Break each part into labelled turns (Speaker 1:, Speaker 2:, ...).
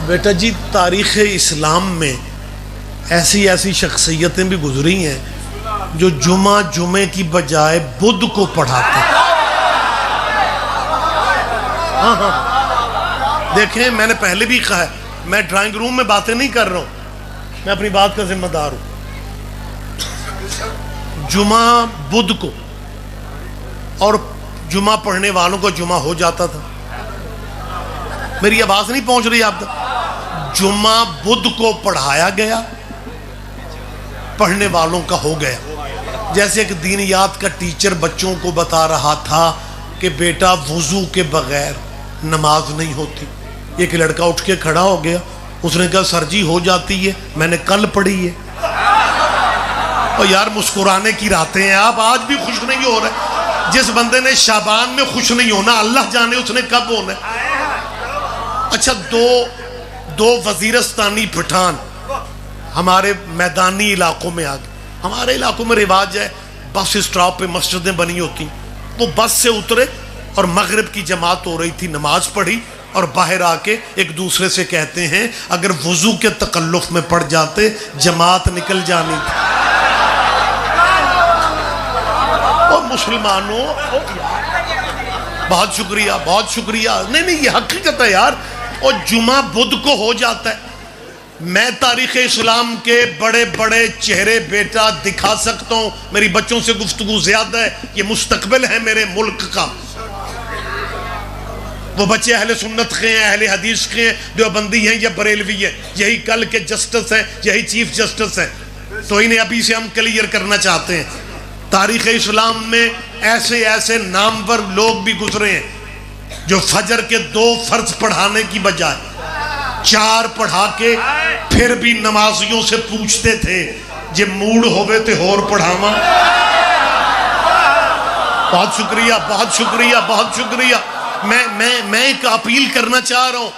Speaker 1: بیٹا جی تاریخ اسلام میں ایسی ایسی شخصیتیں بھی گزری ہیں جو جمعے کی بجائے بدھ کو پڑھاتے ہیں. ہاں دیکھیں میں نے پہلے بھی کہا ہے میں ڈرائنگ روم میں باتیں نہیں کر رہا ہوں، میں اپنی بات کا ذمہ دار ہوں. جمعہ بدھ کو، اور جمعہ پڑھنے والوں کو جمعہ ہو جاتا تھا. میری آواز نہیں پہنچ رہی آپ تک؟ جمعہ بدھ کو پڑھایا گیا، پڑھنے والوں کا ہو گیا. جیسے ایک دینیات کا ٹیچر بچوں کو بتا رہا تھا کہ بیٹا وضو کے بغیر نماز نہیں ہوتی. ایک لڑکا اٹھ کے کھڑا ہو گیا، اس نے کہا سر جی ہو جاتی ہے، میں نے کل پڑھی ہے. اور یار مسکرانے کی راتیں ہیں، آپ آج بھی خوش نہیں ہو رہے. جس بندے نے شعبان میں خوش نہیں ہونا اللہ جانے اس نے کب ہونا ہے. اچھا دو وزیرستانی پٹھان ہمارے میدانی علاقوں میں آ گئے. ہمارے علاقوں میں رواج ہے بس اسٹاپ پہ مسجدیں بنی ہوتی، وہ بس سے اترے اور مغرب کی جماعت ہو رہی تھی، نماز پڑھی اور باہر آ کے ایک دوسرے سے کہتے ہیں اگر وضو کے تکلف میں پڑ جاتے جماعت نکل جانی تھی. اور مسلمانوں بہت شکریہ بہت شکریہ. نہیں یہ حقیقت ہے یار. اور جمعہ بدھ کو ہو جاتا ہے. میں تاریخ اسلام کے بڑے بڑے چہرے بیٹا دکھا سکتا ہوں، میری بچوں سے گفتگو زیادہ ہے، یہ مستقبل ہے میرے ملک کا. وہ بچے اہل سنت کے ہیں، اہل حدیث کے ہیں، دیوبندی ہیں یا بریلوی ہیں، یہی کل کے جسٹس ہیں، یہی چیف جسٹس ہیں. تو انہیں ابھی سے ہم کلیئر کرنا چاہتے ہیں. تاریخ اسلام میں ایسے ایسے نامور لوگ بھی گزرے ہیں جو فجر کے 2 فرض پڑھانے کی بجائے 4 پڑھا کے پھر بھی نمازیوں سے پوچھتے تھے جے موڈ ہوئے تے ہور پڑھاواں. بہت شکریہ بہت شکریہ بہت شکریہ. میں ایک اپیل کرنا چاہ رہا ہوں.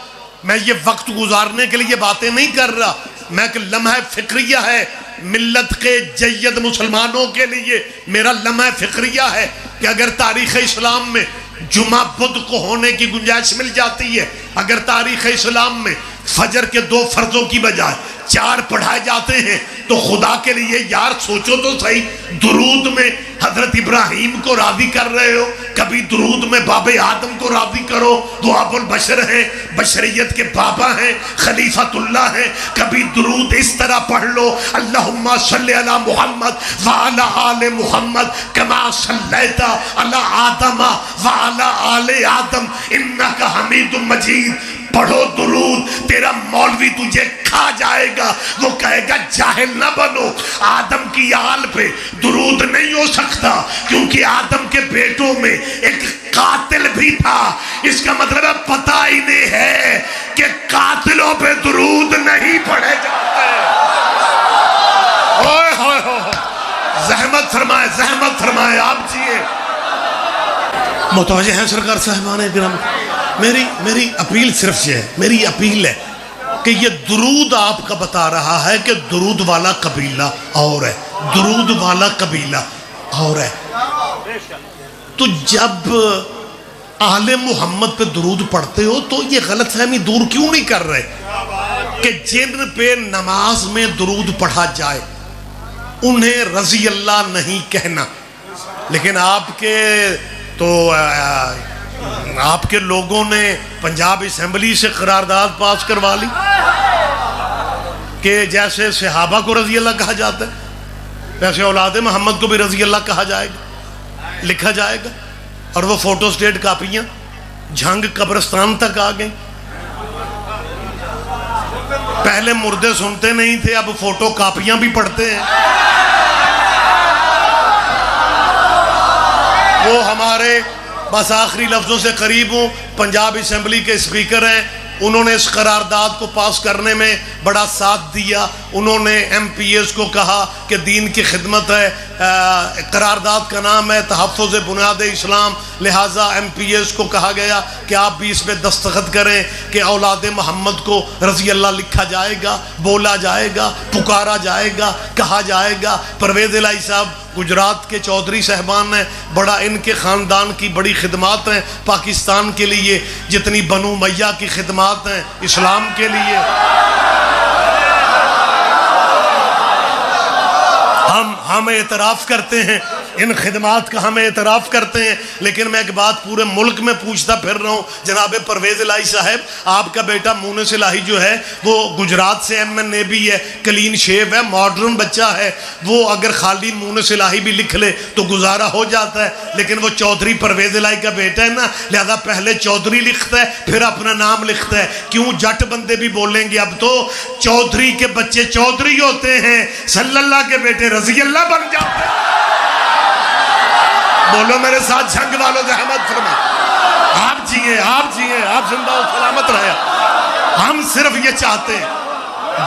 Speaker 1: میں یہ وقت گزارنے کے لیے باتیں نہیں کر رہا، میں ایک لمحہ فکریہ ہے ملت کے جید مسلمانوں کے لیے. میرا لمحہ فکریہ ہے کہ اگر تاریخ اسلام میں جمعہ بدھ کو ہونے کی گنجائش مل جاتی ہے، اگر تاریخ اسلام میں فجر کے 2 فرضوں کی بجائے 4 پڑھائے جاتے ہیں، تو خدا کے لیے یار سوچو تو صحیح. درود میں حضرت ابراہیم کو راضی کر رہے ہو، کبھی درود میں باب آدم کو راضی کرو، وہ ابو البشر ہیں، بشریت کے بابا ہیں، خلیفۃ اللہ ہیں. کبھی درود اس طرح پڑھ لو اللہم صلی علی محمد وعلی آل محمد کما صلیت علی آدم وعلی آل آدم انک حمید مجید. پڑھو درود، تیرا مولوی تجھے کھا جائے گا، وہ کہے گا جاہل نہ بنو. آدم کی آل پہ درود نہیں ہو سکتا کیونکہ آدم کے بیٹوں میں ایک قاتل بھی تھا. اس کا مطلب ہے پتہ ہی نہیں ہے کہ قاتلوں پہ درود نہیں پڑھے جاتے. زحمت فرمائے آپ جیے. متوجہ ہیں سرکار صاحبان اکرام. میری اپیل صرف یہ ہے، میری اپیل ہے کہ یہ درود آپ کا بتا رہا ہے کہ درود والا قبیلہ اور ہے، درود والا قبیلہ اور ہے. تو جب آل محمد پہ درود پڑھتے ہو تو یہ غلط فہمی دور کیوں نہیں کر رہے کہ جن پہ نماز میں درود پڑھا جائے انہیں رضی اللہ نہیں کہنا. لیکن آپ کے لوگوں نے پنجاب اسمبلی سے قرارداد پاس کروا لی کہ جیسے صحابہ کو رضی اللہ کہا جاتا ہے ویسے اولاد محمد کو بھی رضی اللہ کہا جائے گا، لکھا جائے گا. اور وہ فوٹو سٹیٹ کاپیاں جھنگ قبرستان تک آ گئیں. پہلے مردے سنتے نہیں تھے، اب فوٹو کاپیاں بھی پڑھتے ہیں. وہ ہمارے بس آخری لفظوں سے قریب ہوں، پنجاب اسمبلی کے اسپیکر ہیں، انہوں نے اس قرارداد کو پاس کرنے میں بڑا ساتھ دیا. انہوں نے ایم پی ایس کو کہا کہ دین کی خدمت ہے، قرارداد کا نام ہے تحفظ بنیاد اسلام، لہٰذا ایم پی ایس کو کہا گیا کہ آپ بھی اس پہ دستخط کریں کہ اولاد محمد کو رضی اللہ لکھا جائے گا، بولا جائے گا، پکارا جائے گا، کہا جائے گا. پرویز الہی صاحب گجرات کے چودھری صاحبان ہیں، بڑا ان کے خاندان کی بڑی خدمات ہیں پاکستان کے لیے، جتنی بنو امیہ کی خدمات ہیں اسلام کے لیے۔ ہم اعتراف کرتے ہیں، ان خدمات کا ہم اعتراف کرتے ہیں، لیکن میں ایک بات پورے ملک میں پوچھتا پھر رہا ہوں، جناب پرویز الہی صاحب، آپ کا بیٹا مونس الہی جو ہے وہ گجرات سے MNA بھی ہے، کلین شیو ہے، ماڈرن بچہ ہے، وہ اگر خالی مونس الہی بھی لکھ لے تو گزارا ہو جاتا ہے، لیکن وہ چودھری پرویز الہی کا بیٹا ہے نا، لہذا پہلے چودھری لکھتا ہے پھر اپنا نام لکھتا ہے۔ کیوں جٹ بندے بھی بولیں گے اب تو چودھری کے بچے چودھری ہوتے ہیں، صلی اللہ کے بیٹے رضی اللہ بن جاتے ہیں۔ بولو میرے ساتھ جھنگ والوں زحمت فرما، آپ جیئے آپ زندہ و سلامت رہے۔ ہم صرف یہ چاہتے ہیں،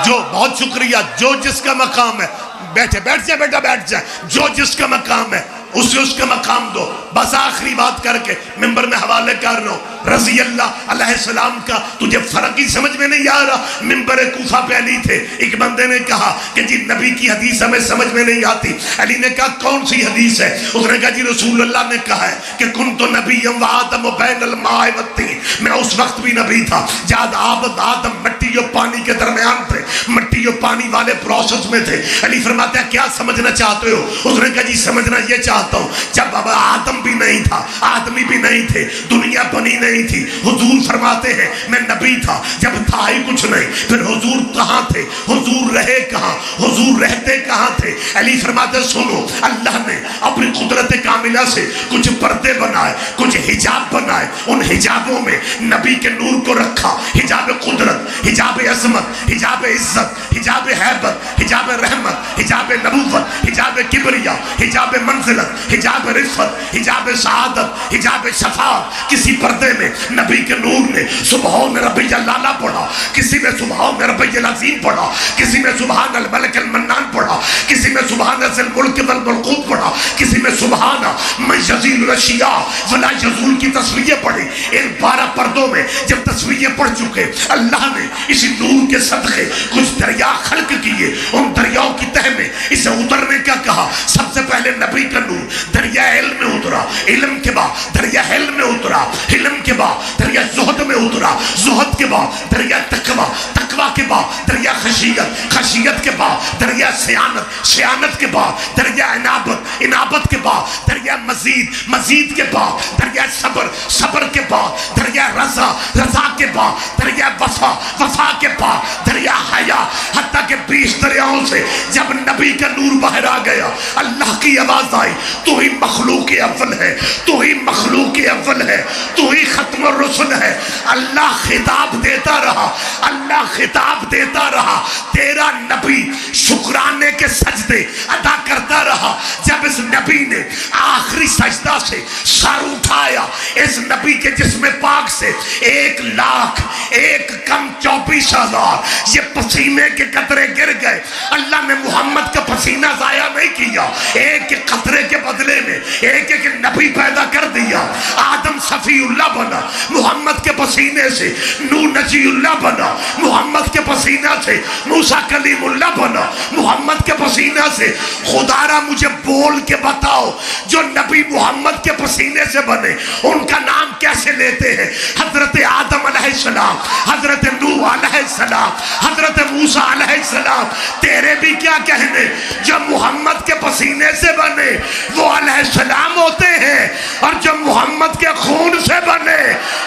Speaker 1: جو بہت شکریہ، جو جس کا مقام ہے، بیٹھ جائے بیٹا بیٹھ جائے، جو جس کا مقام ہے اسے اس کا مقام دو۔ بس آخری بات کر کے ممبر میں حوالے کر رہا ہوں، رضی اللہ علیہ السلام کا تجھے فرق ہی سمجھ میں نہیں آ رہا۔ ممبر کوفہ پہ علی تھے، ایک بندے نے کہا کہ جی نبی کی حدیث ہمیں سمجھ میں نہیں آتی۔ علی نے کہا کون سی حدیث ہے؟ اس نے کہا جی رسول اللہ نے کہا ہے کہ کنت نبی و آدم بین الماء والطین، میں اس وقت بھی نبی تھا جب آدم مٹی اور پانی کے درمیان تھے، مٹی اور پانی والے پروسس میں تھے۔ علی فرماتے ہیں کیا سمجھنا چاہتے ہو؟ اس نے کہا جی سمجھنا یہ چاہتا ہوں جب اب آدم بھی نہیں تھا، آدمی بھی نہیں تھے، دنیا بنی نہیں تھی، حضور فرماتے ہیں میں نبی تھا جب تھا ہی کچھ نہیں، پھر حضور کہاں تھے، حضور رہے کہاں، حضور رہتے کہاں تھے؟ علی فرماتے ہیں سنو، اللہ نے اپنی قدرت کاملہ سے کچھ پردے بنائے، کچھ حجاب بنائے، ان حجابوں میں نبی کے نور کو رکھا، حجاب قدرت، حجاب عظمت، حجاب عزت، حجاب حیبت، حجاب رحمت، حجاب نبوت، حجاب کبریا، حجاب منزلت، حجاب رفت، حجاب سعادت، حجاب شفاعت۔ کسی پردے میں نبی کے نور نے سبحان ربی العلیٰ پڑھا، کسی میں سبحان ربی العظیم پڑھا، کسی میں سبحان الملک المنان پڑھا، کسی میں سبحان ذی الملک والملکوت پڑھا، کسی میں سبحان من یزیل الاشیاء ولا یزول کی تصویریں پڑھی۔ ان 12 پردوں میں جب تصویریں پڑھ چکے، اللہ نے اسی نور کے صدقے کچھ دریا خلق کیے، ان دریاؤں کی تہ میں اسے اترنے کا کہا۔ سب سے پہلے نبی کا نور دریا علم میں اترا، علم کے بعد دریا حلم میں اترا، حلم کے بعد دریا زہد میں اترا، زہد کے بعد دریا تقوی، تقوی کے بعد دریا خشیت، خشیت کے بعد دریا سیانت، سیانت کے بعد دریا عنابت، عنابت کے بعد دریا مزید، مزید کے بعد دریا صبر، صبر کے بعد دریا رضا، رضا کے بعد دریا وفا، وفا کے بعد دریا حیا، حتیٰ کہ 20 دریاؤں سے جب نبی کا نور باہر آ گیا، اللہ کی آواز آئی تو ہی مخلوق اول ہے، تو ہی مخلوق اول ہے، تو ہی ختم الرسل ہے۔ اللہ خطاب دیتا رہا، اللہ خطاب دیتا رہا، تیرا نبی شکرانے کے سجدے ادا کرتا رہا۔ جب اس نبی نے آخری سجدہ سے سر اٹھایا، اس نبی کے جسم پاک سے 1,01,24,000 یہ پسینے کے قطرے گر گئے۔ اللہ نے محمد کا پسینہ ضائع نہیں کیا، ایک ایک قطرے کے بدلے میں ایک ایک نبی پیدا کر دیا۔ آدم صفی اللہ بنا محمد کے پسینے سے، نوح نجی اللہ بنا محمد کے پسینہ سے، موسیٰ کلیم اللہ بنا محمد کے پسینہ سے۔ خدا را مجھے بول کے بتاؤ جو نبی محمد کے پسینے سے بنے ان کا نام کیسے لیتے ہیں؟ حضرت آدم علیہ السلام، حضرت نوح علیہ السلام، حضرت موسیٰ علیہ السلام۔ تیرے بھی کیا کہنے، جو محمد کے پسینے سے بنے وہ علیہ السلام ہوتے ہیں، اور جو محمد کے خون سے بنے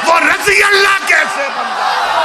Speaker 1: وہ رضی اللہ کیسے بن جائے؟